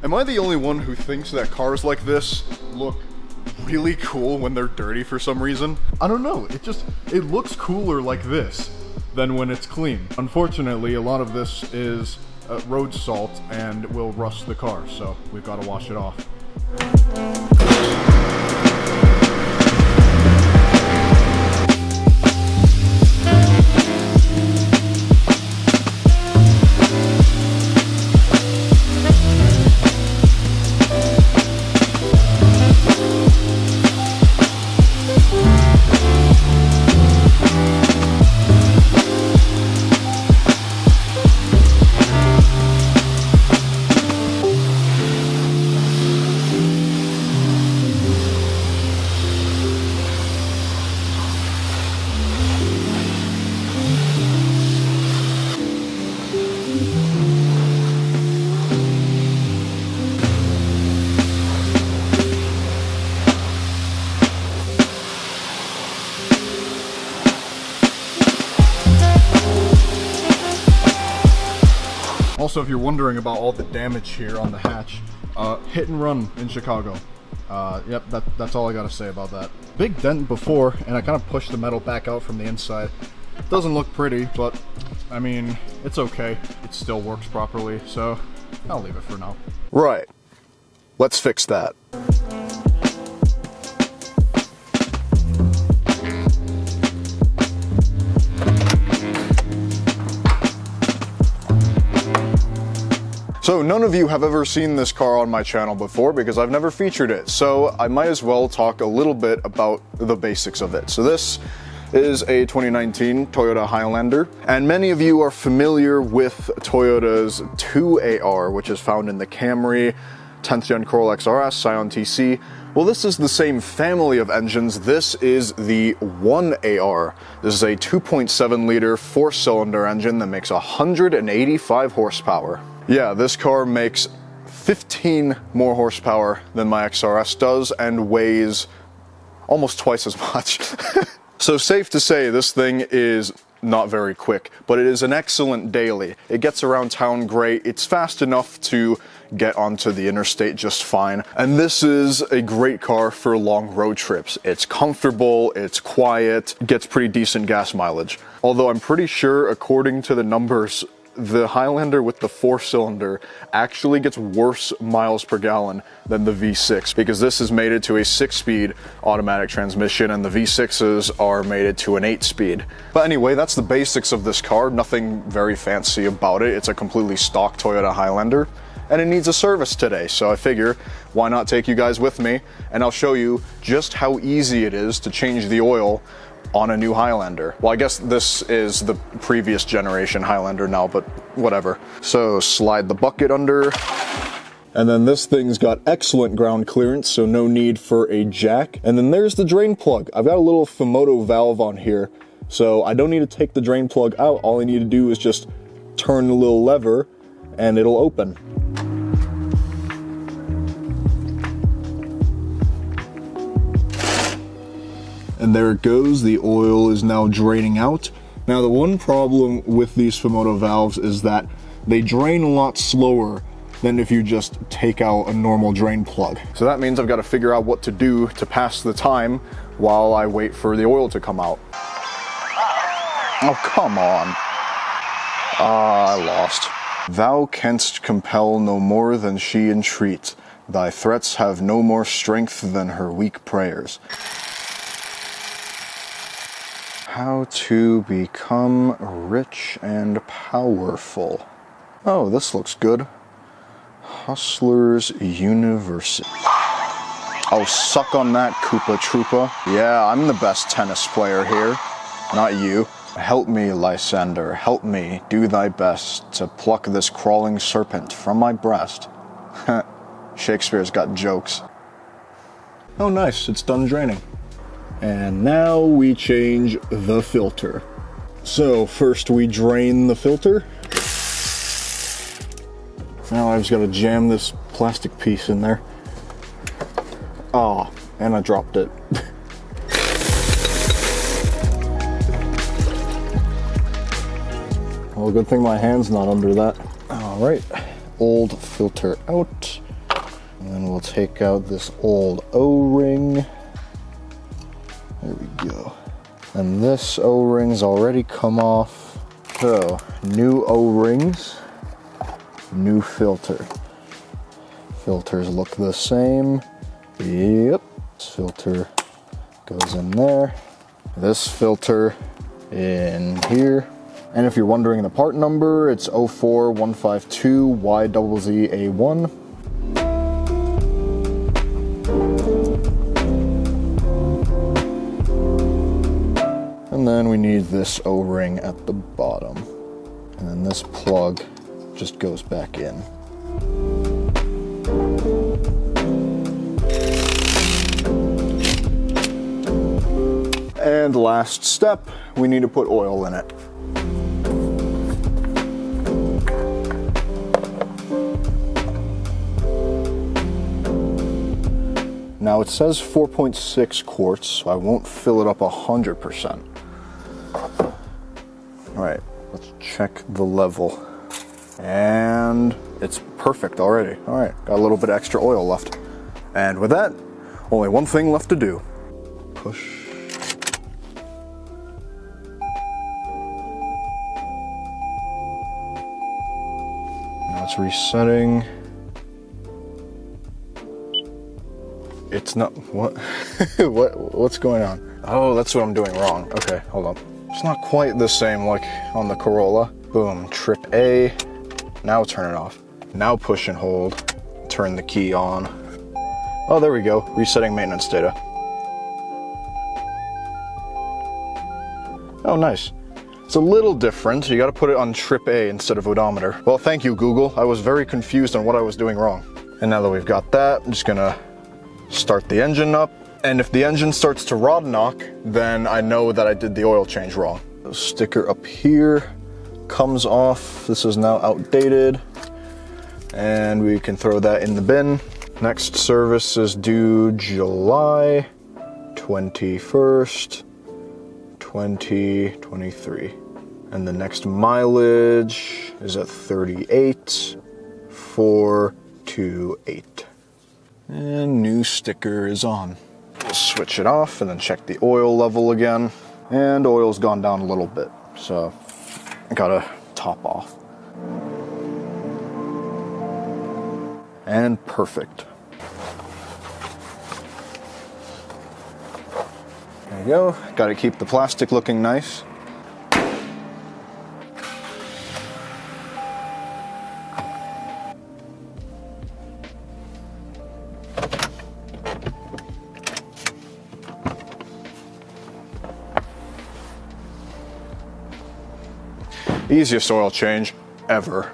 Am I the only one who thinks that cars like this look really cool when they're dirty for some reason? I don't know, it looks cooler like this than when it's clean. Unfortunately, a lot of this is road salt and will rust the car, so we've got to wash it off. Also, if you're wondering about all the damage here on the hatch, hit and run in Chicago. Yep, that's all I gotta say about that. Big dent before, and I kind of pushed the metal back out from the inside. Doesn't look pretty, but I mean, it's okay. It still works properly, so I'll leave it for now. Right. Let's fix that. So none of you have ever seen this car on my channel before because I've never featured it, so I might as well talk a little bit about the basics of it. So this is a 2019 Toyota Highlander, and many of you are familiar with Toyota's 2AR, which is found in the Camry, 10th Gen Corolla XRS, Scion TC. Well, this is the same family of engines. This is the 1AR. This is a 2.7 liter 4-cylinder engine that makes 185 horsepower. Yeah, this car makes 15 more horsepower than my XRS does and weighs almost twice as much. So safe to say this thing is not very quick, but it is an excellent daily. It gets around town great. It's fast enough to get onto the interstate just fine. And this is a great car for long road trips. It's comfortable, it's quiet, gets pretty decent gas mileage. Although I'm pretty sure, according to the numbers, the Highlander with the 4-cylinder actually gets worse miles per gallon than the V6 because this is mated to a 6-speed automatic transmission and the V6s are mated to an 8-speed. But anyway, that's the basics of this car. Nothing very fancy about it. It's a completely stock Toyota Highlander and it needs a service today. So I figure, why not take you guys with me and I'll show you just how easy it is to change the oil on a new Highlander. Well, I guess this is the previous generation Highlander now, but whatever. So slide the bucket under, and then this thing's got excellent ground clearance, so no need for a jack. And then there's the drain plug. I've got a little Fumoto valve on here, so I don't need to take the drain plug out. All I need to do is just turn the little lever and it'll open. And there it goes, the oil is now draining out. Now the one problem with these Fumoto valves is that they drain a lot slower than if you just take out a normal drain plug. So that means I've got to figure out what to do to pass the time while I wait for the oil to come out. Oh, come on. I lost. Thou canst compel no more than she entreat. Thy threats have no more strength than her weak prayers. How to become rich and powerful. Oh, this looks good. Hustlers University. Oh, suck on that, Koopa Troopa. Yeah, I'm the best tennis player here, not you. Help me, Lysander, help me, do thy best to pluck this crawling serpent from my breast. Shakespeare's got jokes. Oh nice, it's done draining. And now we change the filter. So first we drain the filter. Now I've just got to jam this plastic piece in there. Oh, and I dropped it. Well, good thing my hand's not under that. All right, old filter out. And then we'll take out this old O-ring. There we go. And this O-ring's already come off. So, new O-rings, new filter. Filters look the same. Yep, this filter goes in there. This filter in here. And if you're wondering the part number, it's 04152YZZA1. And then we need this O-ring at the bottom. And then this plug just goes back in. And last step, we need to put oil in it. Now it says 4.6 quarts, so I won't fill it up 100%. All right, let's check the level. And it's perfect already. All right, got a little bit extra oil left. And with that, only one thing left to do. Push. Now it's resetting. It's not, what? What's going on? Oh, that's what I'm doing wrong. Okay, hold on. It's not quite the same like on the Corolla. Boom, trip A. Now turn it off. Now push and hold. Turn the key on. Oh, there we go. Resetting maintenance data. Oh, nice. It's a little different. You gotta put it on trip A instead of odometer. Well, thank you, Google. I was very confused on what I was doing wrong. And now that we've got that, I'm just gonna start the engine up. And if the engine starts to rod knock, then I know that I did the oil change wrong. The sticker up here comes off. This is now outdated. And we can throw that in the bin. Next service is due July 21st, 2023. And the next mileage is at 38,428. And new sticker is on. We'll switch it off and then check the oil level again. And oil's gone down a little bit, so I gotta top off. And perfect. There you go. Gotta keep the plastic looking nice. Easiest oil change ever.